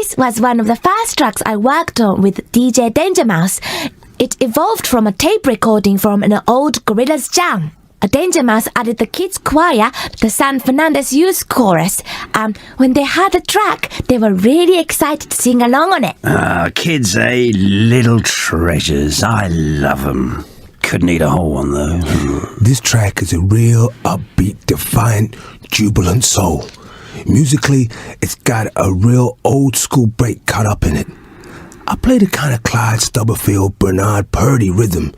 This was one of the first tracks I worked on with DJ Danger Mouse. It evolved from a tape recording from an old Gorillaz jam. Danger Mouse added the kids' choir, the San Fernandez Youth Chorus, and when they heard the track, they were really excited to sing along on it. Kids, little treasures. I love them. Couldn't eat a whole one, though. This track is a real upbeat, defiant, jubilant soul. Musically, it's got a real old-school break cut up in it. I played a kind of Clyde Stubblefield, Bernard Purdy rhythm.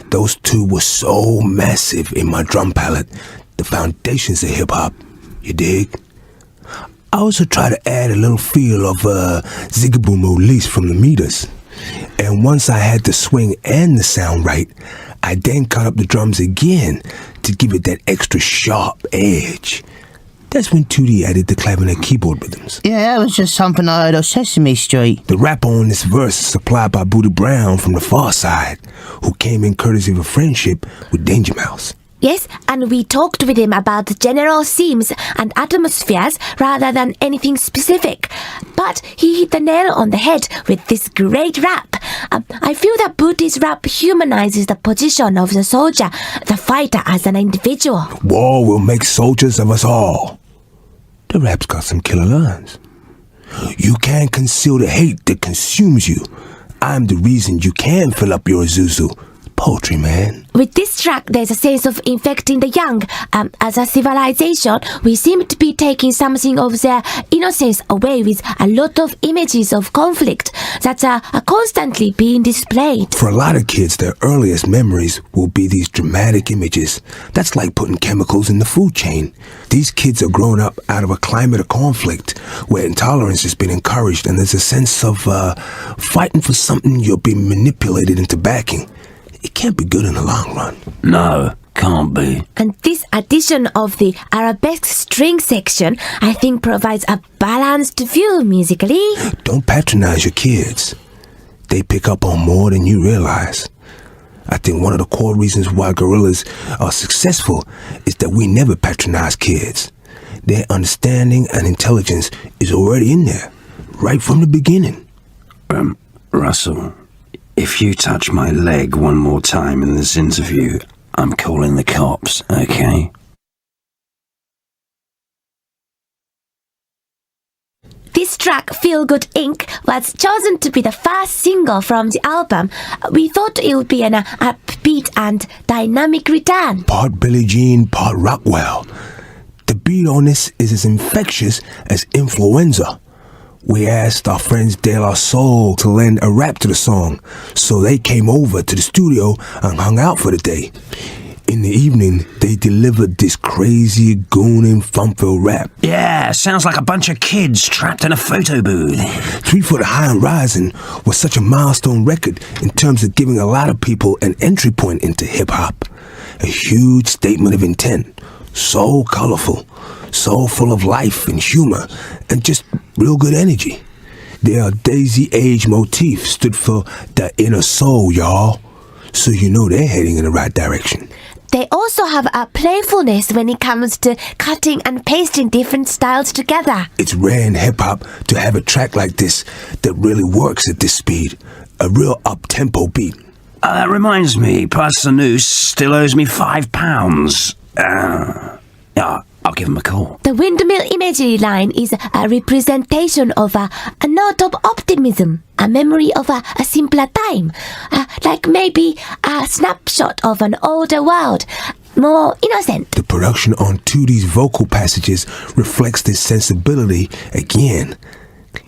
Those two were so massive in my drum palette, the foundations of hip-hop, you dig? I also try to add a little feel of Ziggaboom release from the meters. And once I had the swing and the sound right, I then cut up the drums again to give it that extra sharp edge. That's when 2D added the clavinet keyboard rhythms. Yeah, that was just something I heard on Sesame Street. The rap on this verse is supplied by Booty Brown from the Far Side, who came in courtesy of a friendship with Danger Mouse. Yes, and we talked with him about the general themes and atmospheres rather than anything specific. But he hit the nail on the head with this great rap. I feel that Booty's rap humanizes the position of the soldier, the fighter as an individual. War will make soldiers of us all. The rap's got some killer lines. You can't conceal the hate that consumes you. I'm the reason you can fill up your Zuzu. Poetry, man. With this track, there's a sense of infecting the young. As a civilization, we seem to be taking something of their innocence away with a lot of images of conflict that are constantly being displayed. For a lot of kids, their earliest memories will be these dramatic images. That's like putting chemicals in the food chain. These kids are growing up out of a climate of conflict where intolerance has been encouraged and there's a sense of fighting for something you're being manipulated into backing. It can't be good in the long run. No, can't be. And this addition of the arabesque string section, I think, provides a balanced view musically. Don't patronize your kids. They pick up on more than you realize. I think one of the core reasons why Gorillaz are successful is that we never patronize kids. Their understanding and intelligence is already in there, right from the beginning. Russell, if you touch my leg one more time in this interview, I'm calling the cops, okay? This track, Feel Good Inc., was chosen to be the first single from the album. We thought it would be an upbeat and dynamic return. Part Billie Jean, part Rockwell. The beat on this is as infectious as influenza. We asked our friends De La Soul to lend a rap to the song, so they came over to the studio and hung out for the day. In the evening, they delivered this crazy, gooning, funk-filled rap. Yeah, sounds like a bunch of kids trapped in a photo booth. 3 Foot High and Rising was such a milestone record in terms of giving a lot of people an entry point into hip-hop. A huge statement of intent. So colorful, so full of life and humor, and just real good energy. Their Daisy Age motif stood for the inner soul, y'all. So you know they're heading in the right direction. They also have a playfulness when it comes to cutting and pasting different styles together. It's rare in hip-hop to have a track like this that really works at this speed. A real up-tempo beat. That reminds me, Pastor Noose still owes me £5. Yeah, I'll give him a call. The windmill imagery line is a representation of a note of optimism, a memory of a simpler time, like maybe a snapshot of an older world, more innocent. The production on 2D's vocal passages reflects this sensibility again,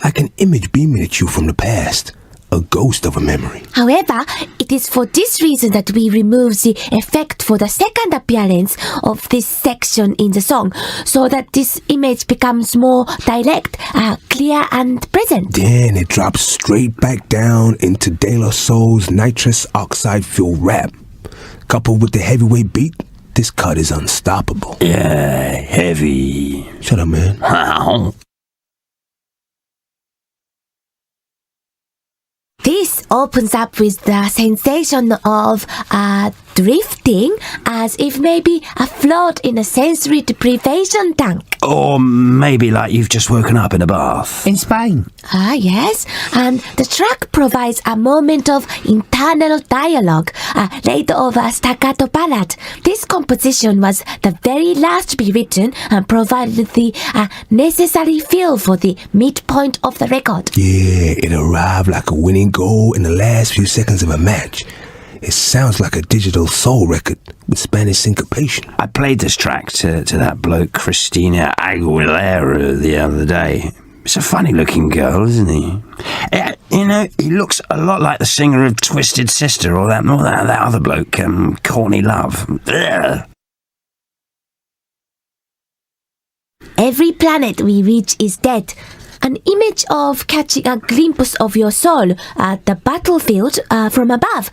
like an image beaming at you from the past. A ghost of a memory. However, it is for this reason that we remove the effect for the second appearance of this section in the song, so that this image becomes more direct, clear and present. Then it drops straight back down into De La Soul's nitrous oxide-filled rap. Coupled with the heavyweight beat, this cut is unstoppable. Yeah, heavy. Shut up, man. This opens up with the sensation of drifting, as if maybe a float in a sensory deprivation tank. Or maybe like you've just woken up in a bath. In Spain. Ah, yes. And the track provides a moment of internal dialogue, laid over a staccato ballad. This composition was the very last to be written and provided the necessary feel for the midpoint of the record. Yeah, it arrived like a winning goal in the last few seconds of a match. It sounds like a digital soul record with Spanish syncopation. I played this track to that bloke Christina Aguilera the other day. He's a funny-looking girl, isn't he? He looks a lot like the singer of Twisted Sister or that other bloke, Courtney Love. Ugh. Every planet we reach is dead. An image of catching a glimpse of your soul at the battlefield from above.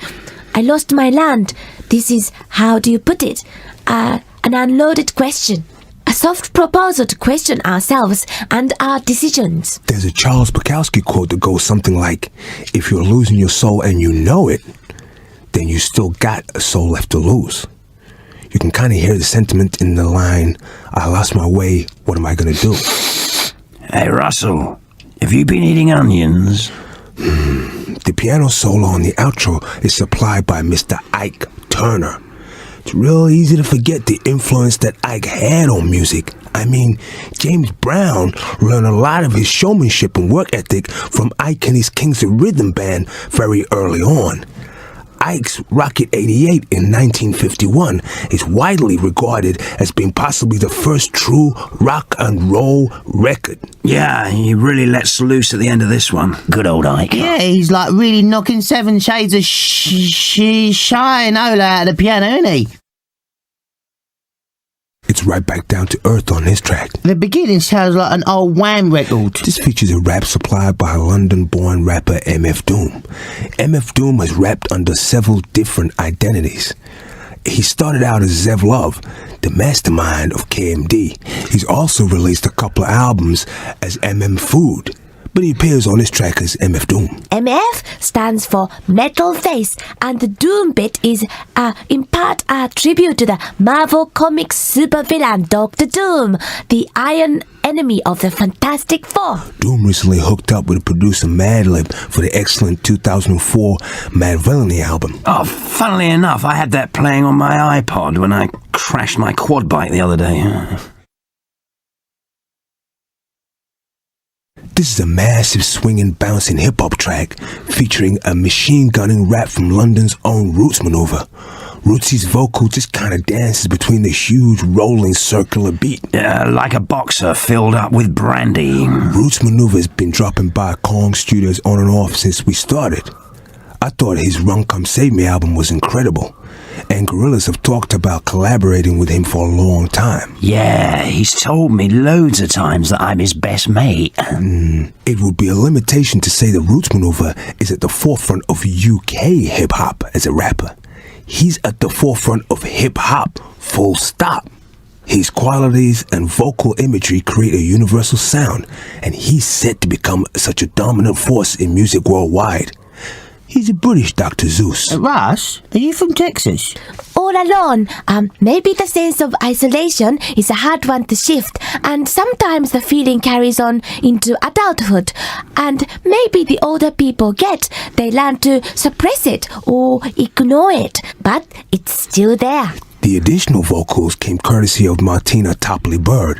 I lost my land. This is, how do you put it? An unloaded question. A soft proposal to question ourselves and our decisions. There's a Charles Bukowski quote that goes something like, if you're losing your soul and you know it, then you still got a soul left to lose. You can kind of hear the sentiment in the line, I lost my way, what am I going to do? Hey, Russell, have you been eating onions? The piano solo on the outro is supplied by Mr. Ike Turner. It's real easy to forget the influence that Ike had on music. I mean, James Brown learned a lot of his showmanship and work ethic from Ike and his Kings of Rhythm band very early on. Ike's Rocket 88 in 1951 is widely regarded as being possibly the first true rock and roll record. Yeah, he really lets loose at the end of this one. Good old Ike. Yeah, he's like really knocking 7 shades of shine Ola out of the piano, isn't he? It's right back down to earth on this track. The beginning sounds like an old Wham record. This features a rap supplied by London-born rapper MF Doom. MF Doom has rapped under several different identities. He started out as Zev Love, the mastermind of KMD. He's also released a couple of albums as MM Food, but he appears on this track as MF Doom. MF stands for Metal Face, and the Doom bit is in part a tribute to the Marvel Comics supervillain Dr. Doom, the Iron Enemy of the Fantastic Four. Doom recently hooked up with producer Madlib for the excellent 2004 Mad Villainy album. Oh, funnily enough, I had that playing on my iPod when I crashed my quad bike the other day. This is a massive swinging, bouncing hip-hop track featuring a machine-gunning rap from London's own Roots Maneuver. Rootsy's vocal just kind of dances between the huge, rolling, circular beat. Like a boxer filled up with brandy. Roots Maneuver has been dropping by Kong Studios on and off since we started. I thought his Run Come Save Me album was incredible, and Gorillaz have talked about collaborating with him for a long time. Yeah, he's told me loads of times that I'm his best mate. It would be a limitation to say that Roots Maneuver is at the forefront of UK hip-hop as a rapper. He's at the forefront of hip-hop, full stop. His qualities and vocal imagery create a universal sound, and he's set to become such a dominant force in music worldwide. He's a British Dr. Zeus. Russ, are you from Texas? All alone, maybe the sense of isolation is a hard one to shift, and sometimes the feeling carries on into adulthood, and maybe the older people get, they learn to suppress it or ignore it, but it's still there. The additional vocals came courtesy of Martina Topley-Bird.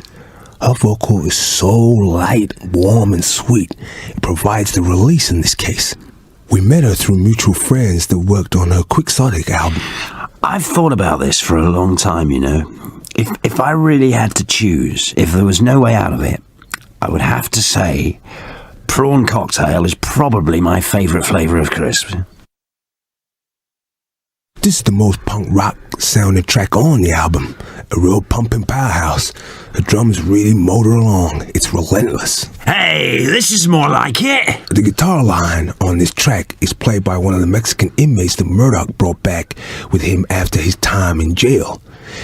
Her vocal is so light, warm, and sweet. It provides the release in this case. We met her through mutual friends that worked on her Quixotic album. I've thought about this for a long time, you know. If I really had to choose, if there was no way out of it, I would have to say prawn cocktail is probably my favourite flavour of crisps. This is the most punk rock sounding track on the album. A real pumping powerhouse. The drums really motor along. It's relentless. Hey, this is more like it. The guitar line on this track is played by one of the Mexican inmates that Murdoch brought back with him after his time in jail.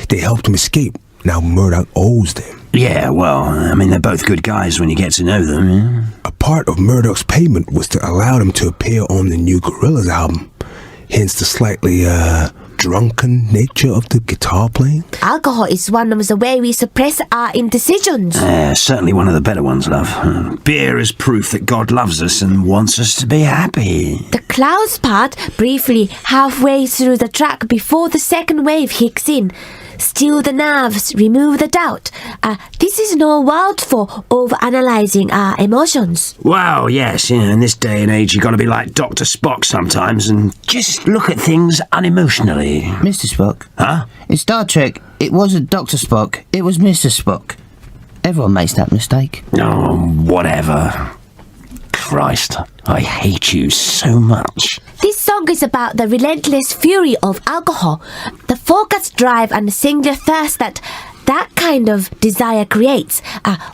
They helped him escape. Now Murdoch owes them. Yeah, well, I mean, they're both good guys when you get to know them. Yeah? A part of Murdoch's payment was to allow them to appear on the new Gorillaz album. hence the slightly, drunken nature of the guitar playing? Alcohol is one of the way we suppress our indecisions. Certainly one of the better ones, love. Beer is proof that God loves us and wants us to be happy. The clouds part briefly halfway through the track before the second wave kicks in. Still the nerves, remove the doubt. This is no word for overanalyzing our emotions. Well, yes, in this day and age, you've got to be like Dr. Spock sometimes and just look at things unemotionally. Mr. Spock? Huh? In Star Trek, it wasn't Dr. Spock, it was Mr. Spock. Everyone makes that mistake. Oh, whatever. Christ, I hate you so much. This song is about the relentless fury of alcohol, the focused drive and singular thirst that kind of desire creates.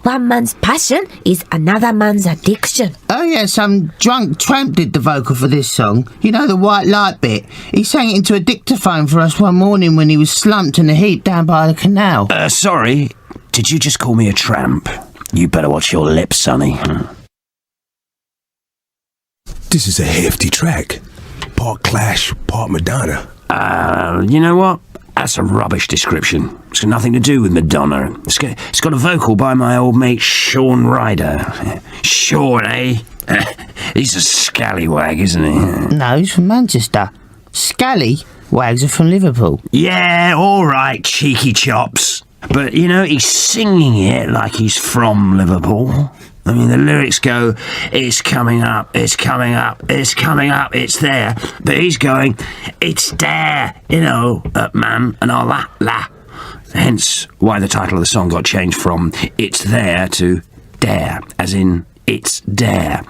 One man's passion is another man's addiction. Oh yeah, some drunk tramp did the vocal for this song. You know, the white light bit. He sang it into a dictaphone for us one morning when he was slumped in a heap down by the canal. Sorry, did you just call me a tramp? You better watch your lips, sonny. This is a hefty track. Part Clash, part Madonna. You know what? That's a rubbish description. It's got nothing to do with Madonna. It's got a vocal by my old mate Sean Ryder. Sean, eh? He's a scallywag, isn't he? No, he's from Manchester. Scallywags are from Liverpool. Yeah, all right, cheeky chops. But, you know, he's singing it like he's from Liverpool. I mean, the lyrics go, it's coming up, it's coming up, it's coming up, it's there. But he's going, it's there, you know, man, and all that, la. Hence why the title of the song got changed from It's There to Dare, as in, it's dare.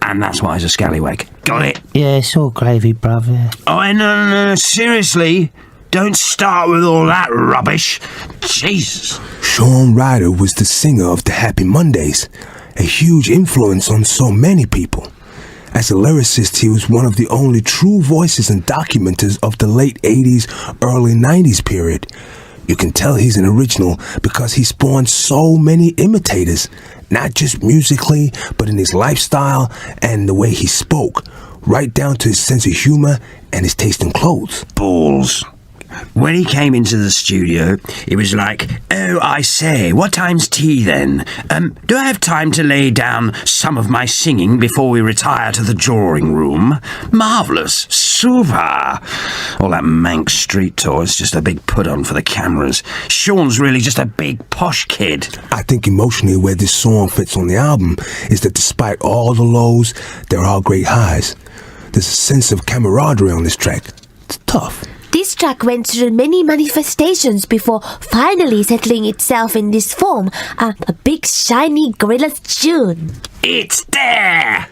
And that's why he's a scallywag. Got it? Yeah, it's all gravy, brother. Oh, no, seriously? Don't start with all that rubbish. Jesus. Sean Ryder was the singer of the Happy Mondays, a huge influence on so many people. As a lyricist, he was one of the only true voices and documenters of the late 80s, early 90s period. You can tell he's an original because he spawned so many imitators, not just musically, but in his lifestyle and the way he spoke, right down to his sense of humor and his taste in clothes. Balls. When he came into the studio, it was like, oh, I say, what time's tea then? Do I have time to lay down some of my singing before we retire to the drawing room? Marvellous. Super. All that Manx street tour is just a big put-on for the cameras. Sean's really just a big posh kid. I think emotionally where this song fits on the album is that despite all the lows, there are great highs. There's a sense of camaraderie on this track. It's tough. This track went through many manifestations before finally settling itself in this form, a big shiny Gorillaz tune. It's there!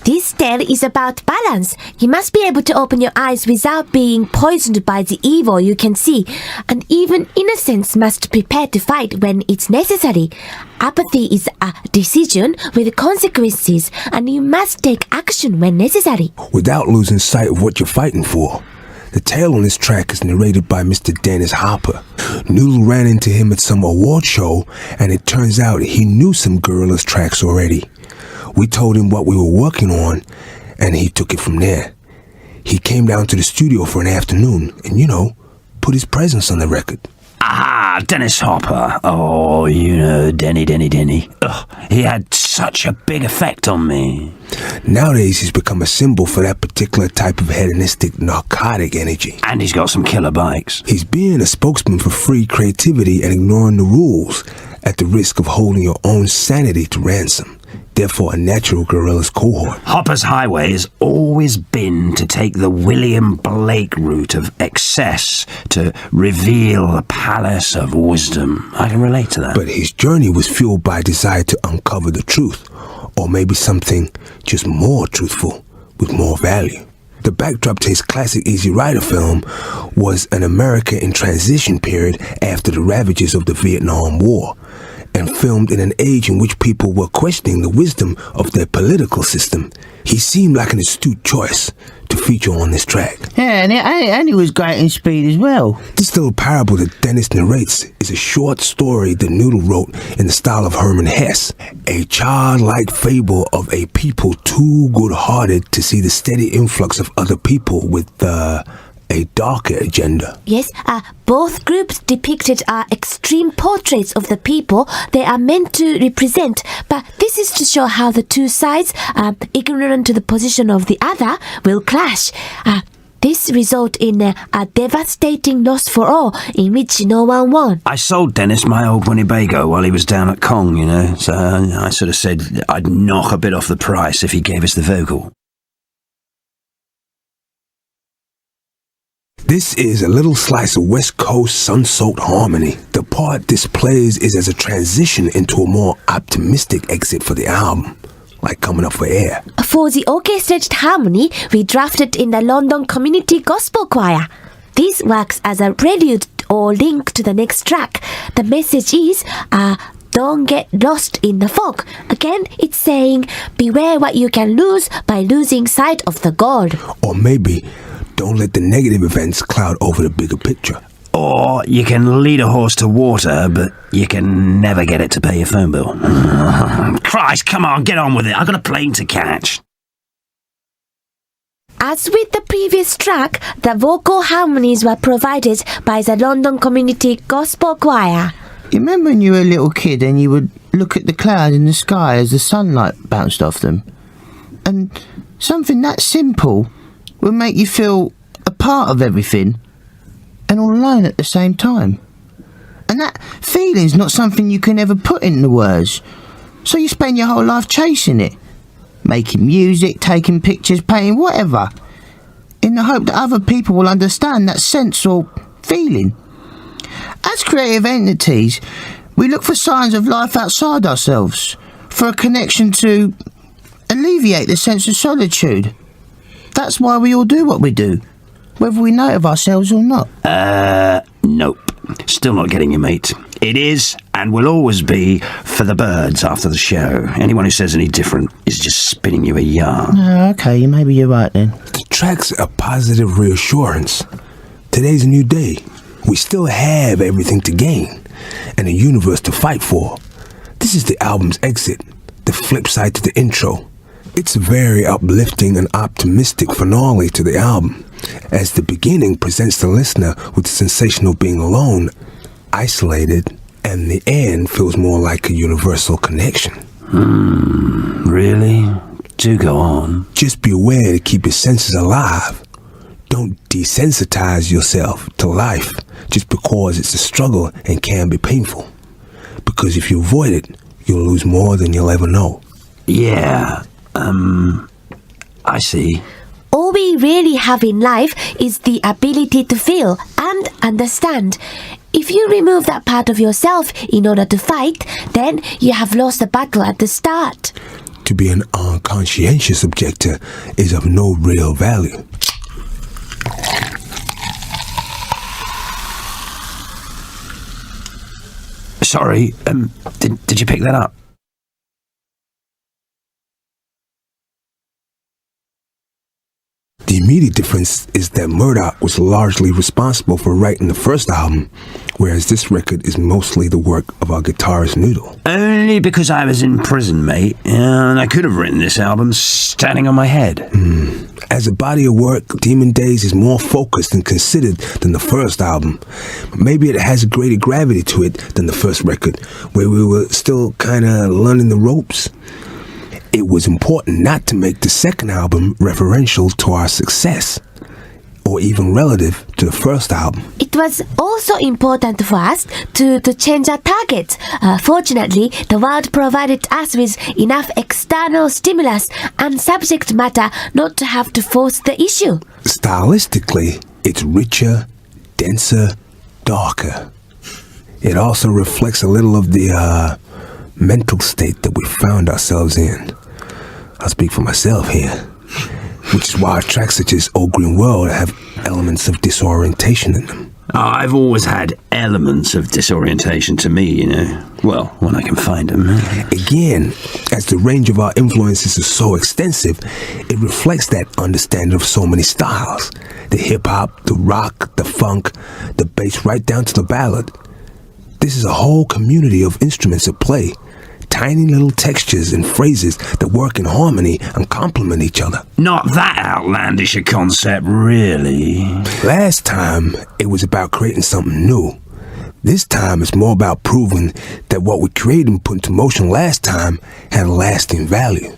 This tale is about balance. You must be able to open your eyes without being poisoned by the evil you can see, and even innocence must prepare to fight when it's necessary. Apathy is a decision with consequences, and you must take action when necessary. Without losing sight of what you're fighting for. The tale on this track is narrated by Mr. Dennis Hopper. Noodle ran into him at some award show, and it turns out he knew some Gorillaz tracks already. We told him what we were working on, and he took it from there. He came down to the studio for an afternoon and, you know, put his presence on the record. Ah, Dennis Hopper. Oh, you know, Denny. Ugh, he had such a big effect on me. Nowadays, he's become a symbol for that particular type of hedonistic, narcotic energy. And he's got some killer bikes. He's being a spokesman for free creativity and ignoring the rules at the risk of holding your own sanity to ransom. Therefore, a natural Gorillaz cohort. Hopper's highway has always been to take the William Blake route of excess to reveal the palace of wisdom. I can relate to that. But his journey was fueled by a desire to uncover the truth, or maybe something just more truthful, with more value. The backdrop to his classic Easy Rider film was an America in transition period after the ravages of the Vietnam War. and filmed in an age in which people were questioning the wisdom of their political system. He seemed like an astute choice to feature on this track. Yeah, and he was great in speed as well. This little parable that Dennis narrates is a short story that Noodle wrote in the style of Hermann Hesse, a childlike fable of a people too good-hearted to see the steady influx of other people with a darker agenda. Yes, both groups depicted extreme portraits of the people they are meant to represent, but this is to show how the two sides, ignorant to the position of the other, will clash. This result in a devastating loss for all, in which no one won. I sold Dennis my old Winnebago while he was down at Kong, you know, so I sort of said I'd knock a bit off the price if he gave us the vocal. This is a little slice of West Coast sun-soaked harmony. The part this plays is as a transition into a more optimistic exit for the album, like coming up for air. For the orchestrated harmony, we drafted in the London Community Gospel Choir. This works as a prelude or link to the next track. The message is, don't get lost in the fog. Again, it's saying, beware what you can lose by losing sight of the goal. Or maybe, don't let the negative events cloud over the bigger picture. Or you can lead a horse to water, but you can never get it to pay your phone bill. Christ, come on, get on with it. I've got a plane to catch. As with the previous track, the vocal harmonies were provided by the London Community Gospel Choir. You remember when you were a little kid and you would look at the clouds in the sky as the sunlight bounced off them? And something that simple would make you feel a part of everything and all alone at the same time. And that feeling's not something you can ever put into words. So you spend your whole life chasing it, making music, taking pictures, painting, whatever, in the hope that other people will understand that sense or feeling. As creative entities, we look for signs of life outside ourselves, for a connection to alleviate the sense of solitude. That's why we all do what we do, whether we know it of ourselves or not. Nope. Still not getting you, mate. It is, and will always be, for the birds after the show. Anyone who says any different is just spinning you a yarn. Okay, maybe you're right then. The track's a positive reassurance. Today's a new day. We still have everything to gain, and a universe to fight for. This is the album's exit, the flip side to the intro. It's a very uplifting and optimistic finale to the album, as the beginning presents the listener with the sensation of being alone, isolated, and the end feels more like a universal connection. Really? Do go on. Just be aware to keep your senses alive. Don't desensitize yourself to life just because it's a struggle and can be painful. Because if you avoid it, you'll lose more than you'll ever know. Yeah, I see. All we really have in life is the ability to feel and understand. If you remove that part of yourself in order to fight, then you have lost the battle at the start. To be an unconscientious objector is of no real value. Sorry, did you pick that up? The immediate difference is that Murdoch was largely responsible for writing the first album, whereas this record is mostly the work of our guitarist Noodle. Only because I was in prison, mate, and I could have written this album standing on my head. As a body of work, Demon Days is more focused and considered than the first album. Maybe it has a greater gravity to it than the first record, where we were still kind of learning the ropes. It was important not to make the second album referential to our success, or even relative to the first album. It was also important for us to change our targets. Fortunately, the world provided us with enough external stimulus and subject matter not to have to force the issue. Stylistically, it's richer, denser, darker. It also reflects a little of the mental state that we found ourselves in. I'll speak for myself here, which is why tracks such as Old Green World have elements of disorientation in them. I've always had elements of disorientation to me, you know. Well, when I can find them. Again, as the range of our influences is so extensive, it reflects that understanding of so many styles. The hip-hop, the rock, the funk, the bass, right down to the ballad. This is a whole community of instruments at play. Tiny little textures and phrases that work in harmony and complement each other. Not that outlandish a concept, really. Last time, it was about creating something new. This time, it's more about proving that what we created and put into motion last time had a lasting value.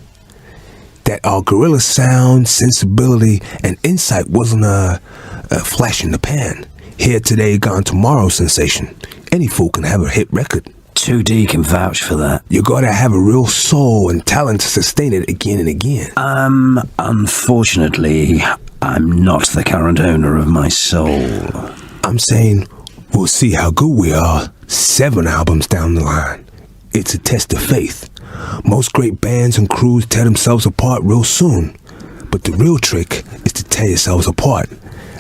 That our Gorillaz sound, sensibility, and insight wasn't a flash in the pan. Here today, gone tomorrow sensation. Any fool can have a hit record. 2D can vouch for that. You gotta have a real soul and talent to sustain it again and again. Unfortunately, I'm not the current owner of my soul. I'm saying we'll see how good we are 7 albums down the line. It's a test of faith. Most great bands and crews tear themselves apart real soon. But the real trick is to tear yourselves apart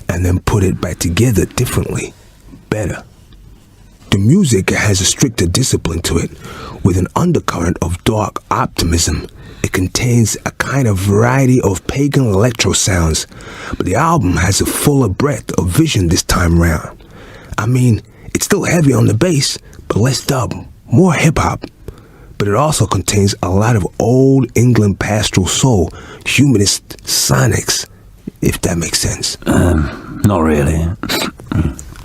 and then put it back together differently, better. The music has a stricter discipline to it, with an undercurrent of dark optimism. It contains a kind of variety of pagan electro sounds, but the album has a fuller breadth of vision this time round. I mean, it's still heavy on the bass, but less dub, more hip-hop. But it also contains a lot of old England pastoral soul, humanist sonics, if that makes sense. Not really.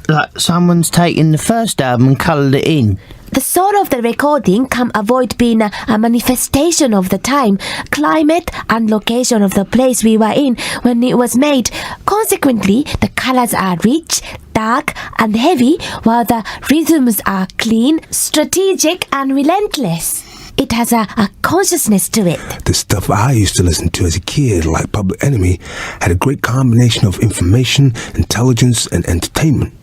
Like someone's taken the first album and coloured it in. The soul of the recording can avoid being a manifestation of the time, climate, and location of the place we were in when it was made. Consequently, the colors are rich, dark, and heavy, while the rhythms are clean, strategic, and relentless. It has a consciousness to it. The stuff I used to listen to as a kid, like Public Enemy, had a great combination of information, intelligence, and entertainment.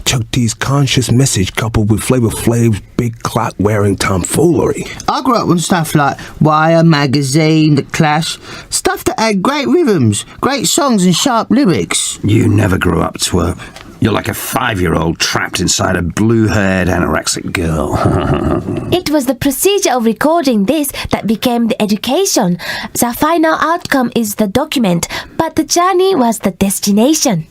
Chuck D's conscious message coupled with Flavor Flav's big clock-wearing tomfoolery. I grew up on stuff like Wire, Magazine, The Clash, stuff that had great rhythms, great songs and sharp lyrics. You never grew up, twerp. You're like a 5-year-old trapped inside a blue-haired anorexic girl. It was the procedure of recording this that became the education. The final outcome is the document, but the journey was the destination.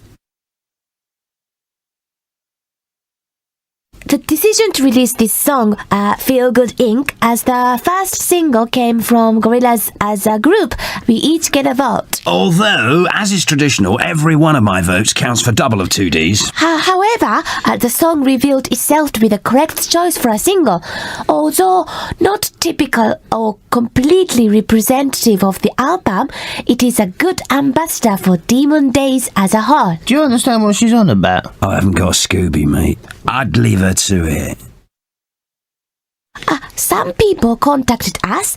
The decision to release this song, Feel Good Inc., as the first single came from Gorillaz as a group. We each get a vote. Although, as is traditional, every one of my votes counts for double of 2Ds. However, the song revealed itself to be the correct choice for a single. Although not typical or completely representative of the album, it is a good ambassador for Demon Days as a whole. Do you understand what she's on about? I haven't got a Scooby, mate. I'd leave her to it. Some people contacted us,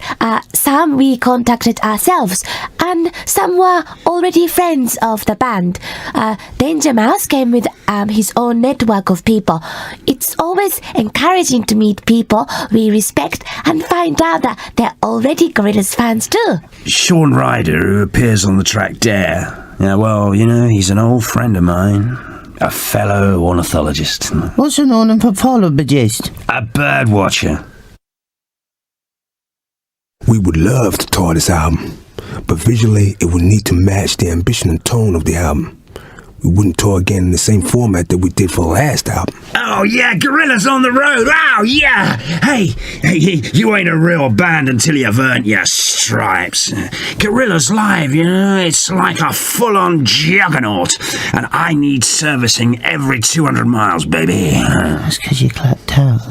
some we contacted ourselves, and some were already friends of the band. Danger Mouse came with his own network of people. It's always encouraging to meet people we respect and find out that they're already Gorillaz fans too. Sean Ryder, who appears on the track Dare. Yeah, well, you know, he's an old friend of mine. A fellow ornithologist. What's an ornithologist? A bird watcher. We would love to tour this album, but visually it would need to match the ambition and tone of the album. We wouldn't tour again in the same format that we did for the last album. Oh yeah, Gorillaz on the road. Oh yeah. Hey, you ain't a real band until you've earned your stripes. Gorillaz live, you know, it's like a full-on juggernaut, and I need servicing every 200 miles, baby. That's because you clapped out.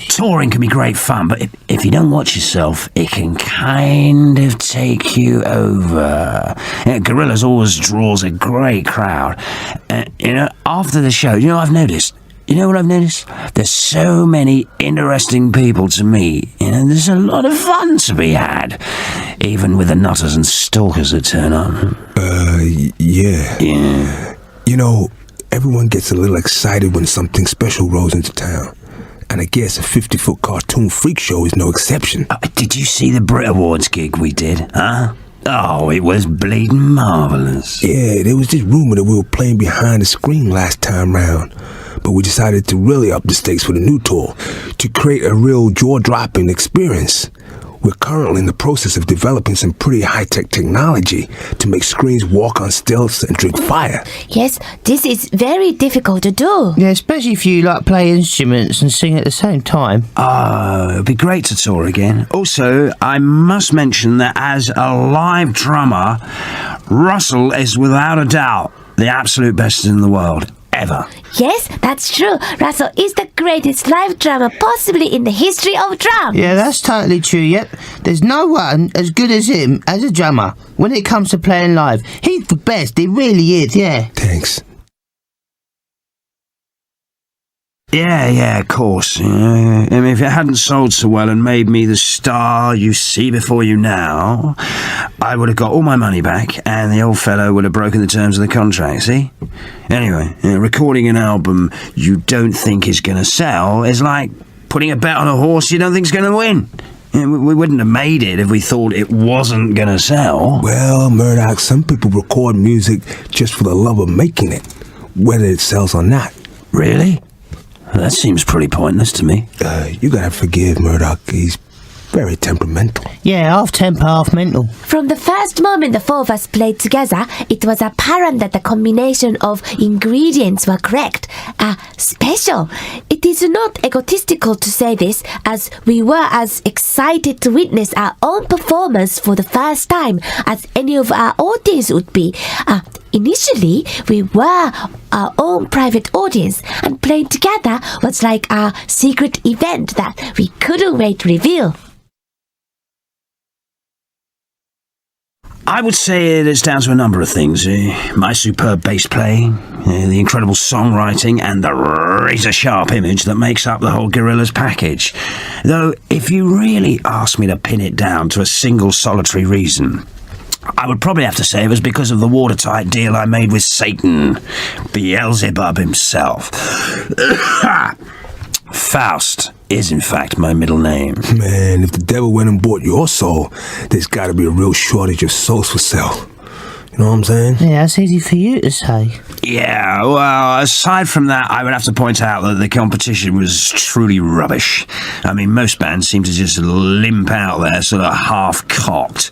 Touring can be great fun, but if you don't watch yourself, it can kind of take you over. Gorillaz always draws a great crowd. You know, after the show, you know what I've noticed? You know what I've noticed? There's so many interesting people to meet. You know, there's a lot of fun to be had, even with the nutters and stalkers that turn up. Yeah. You know, everyone gets a little excited when something special rolls into town. And I guess a 50-foot cartoon freak show is no exception. Did you see the Brit Awards gig we did, huh? Oh, it was bleeding marvellous. Yeah, there was this rumor that we were playing behind the screen last time round, but we decided to really up the stakes for the new tour to create a real jaw-dropping experience. We're currently in the process of developing some pretty high-tech technology to make screens walk on stilts and drink fire. Yes, this is very difficult to do. Yeah, especially if you like play instruments and sing at the same time. It'd be great to tour again. Also, I must mention that as a live drummer, Russell is without a doubt the absolute best in the world. Ever. Yes, that's true. Russell is the greatest live drummer possibly in the history of drum. Yeah, that's totally true, yep. There's no one as good as him as a drummer when it comes to playing live. He's the best, he really is, yeah. Thanks. Yeah, of course. You know, I mean, if it hadn't sold so well and made me the star you see before you now, I would have got all my money back and the old fellow would have broken the terms of the contract, see? Anyway, recording an album you don't think is going to sell is like putting a bet on a horse you don't think's going to win. We wouldn't have made it if we thought it wasn't going to sell. Well, Murdoch, some people record music just for the love of making it, whether it sells or not. Really? That seems pretty pointless to me. You gotta forgive Murdoch. He's very temperamental. Yeah, half temper, half mental. From the first moment the four of us played together, it was apparent that the combination of ingredients were correct, special. It is not egotistical to say this, as we were as excited to witness our own performance for the first time as any of our audience would be. Initially, we were our own private audience, and playing together was like a secret event that we couldn't wait to reveal. I would say it's down to a number of things. My superb bass playing, the incredible songwriting, and the razor-sharp image that makes up the whole Gorillaz package. Though, if you really ask me to pin it down to a single solitary reason, I would probably have to say it was because of the watertight deal I made with Satan, Beelzebub himself. Faust is in fact my middle name. Man, if the devil went and bought your soul, there's gotta be a real shortage of souls for sale. You know what I'm saying? Yeah, that's easy for you to say. Yeah, well, aside from that, I would have to point out that the competition was truly rubbish. I mean, most bands seem to just limp out there sort of half-cocked.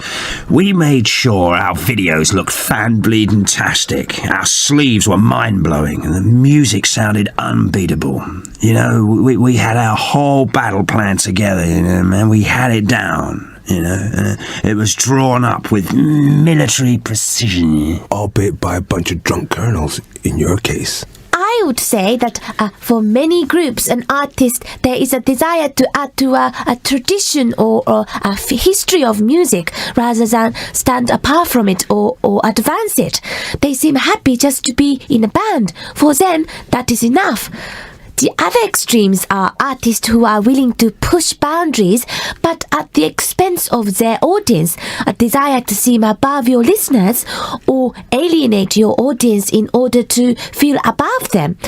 We made sure our videos looked fan-bleeding-tastic, our sleeves were mind-blowing, and the music sounded unbeatable. You know, we had our whole battle plan together, you know, man, we had it down. You know, it was drawn up with military precision. Albeit by a bunch of drunk colonels, in your case. I would say that for many groups and artists, there is a desire to add to a tradition or a history of music rather than stand apart from it or advance it. They seem happy just to be in a band. For them, that is enough. The other extremes are artists who are willing to push boundaries, but at the expense of their audience, a desire to seem above your listeners or alienate your audience in order to feel above them.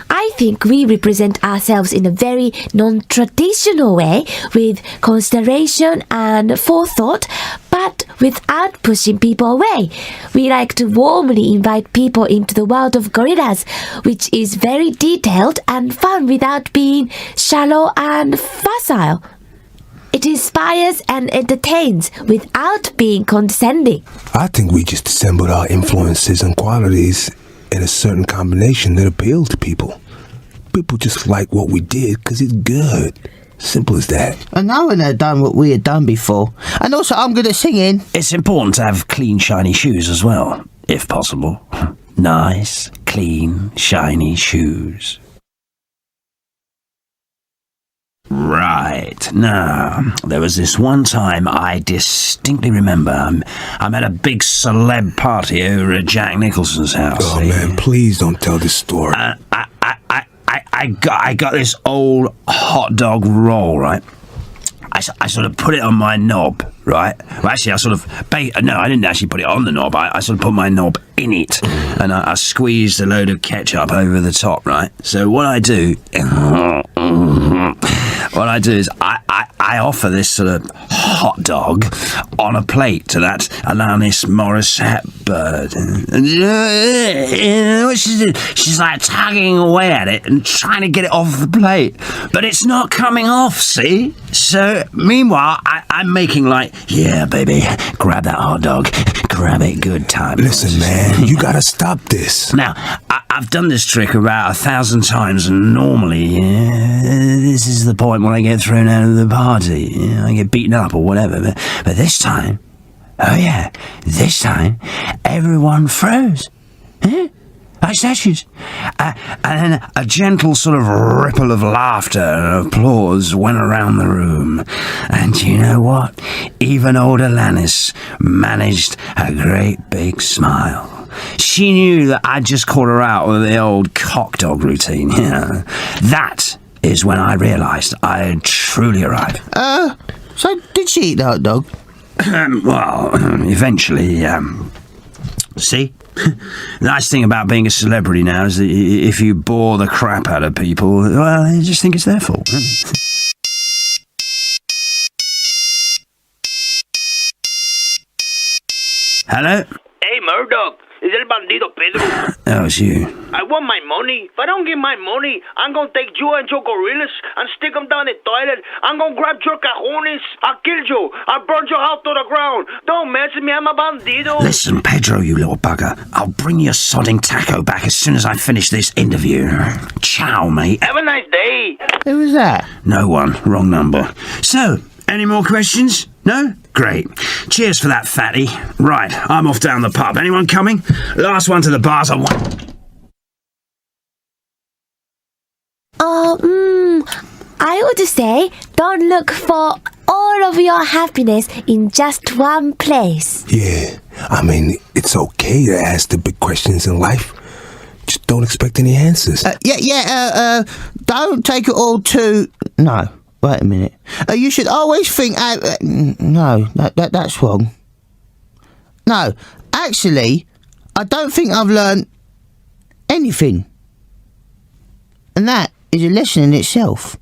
I think we represent ourselves in a very non-traditional way, with consideration and forethought, but without pushing people away. We like to warmly invite people into the world of Gorillaz, which is very detailed and fun without being shallow and facile. It inspires and entertains without being condescending. I think we just assembled our influences and qualities in a certain combination that appealed to people. People just like what we did because it's good. Simple as that. And no one had done what we had done before. And also, I'm good at singing. It's important to have clean, shiny shoes as well, if possible. Nice, clean, shiny shoes. Right. Now, there was this one time I distinctly remember. I'm at a big celeb party over at Jack Nicholson's house. Oh, man, please don't tell this story. I got this old hot dog roll, right? I sort of put it on my knob, right? Well, actually, no, I didn't actually put it on the knob. I sort of put my knob in it, and I squeezed a load of ketchup over the top, right? So what I do is I I offer this sort of hot dog on a plate to that Alanis Morissette bird. And she's like tugging away at it and trying to get it off the plate. But it's not coming off, see? So, meanwhile, I'm making like, yeah, baby, grab that hot dog. Grab it good time. Listen, man, you gotta stop this. Now, I've done this trick about 1,000 times, and normally, this is the point when I get thrown out of the party. I get beaten up or whatever. But this time, this time, everyone froze. Like statues. And then a gentle sort of ripple of laughter and applause went around the room. And you know what? Even old Alanis managed a great big smile. She knew that I'd just caught her out with the old cock dog routine. That is when I realised I had truly arrived. So did she eat the hot dog? Well, eventually, see? The nice thing about being a celebrity now is that if you bore the crap out of people, well, they just think it's their fault. Hello? Hey, Murdoch, es el bandido Pedro. Oh, it's you. I want my money. If I don't get my money, I'm gonna take you and your Gorillaz and stick them down the toilet. I'm gonna grab your cajones. I'll kill you. I'll burn your house to the ground. Don't mess with me, I'm a bandido. Listen, Pedro, you little bugger. I'll bring your sodding taco back as soon as I finish this interview. Ciao, mate. Have a nice day. Who was that? No one. Wrong number. So, any more questions? No? Great. Cheers for that, fatty. Right, I'm off down the pub. Anyone coming? Last one to the bars. I would say don't look for all of your happiness in just one place. Yeah, I mean, it's okay to ask the big questions in life. Just don't expect any answers. Don't take it all too... No, wait a minute. You should always think... No, that's wrong. No, actually, I don't think I've learned anything. And that is a lesson in itself.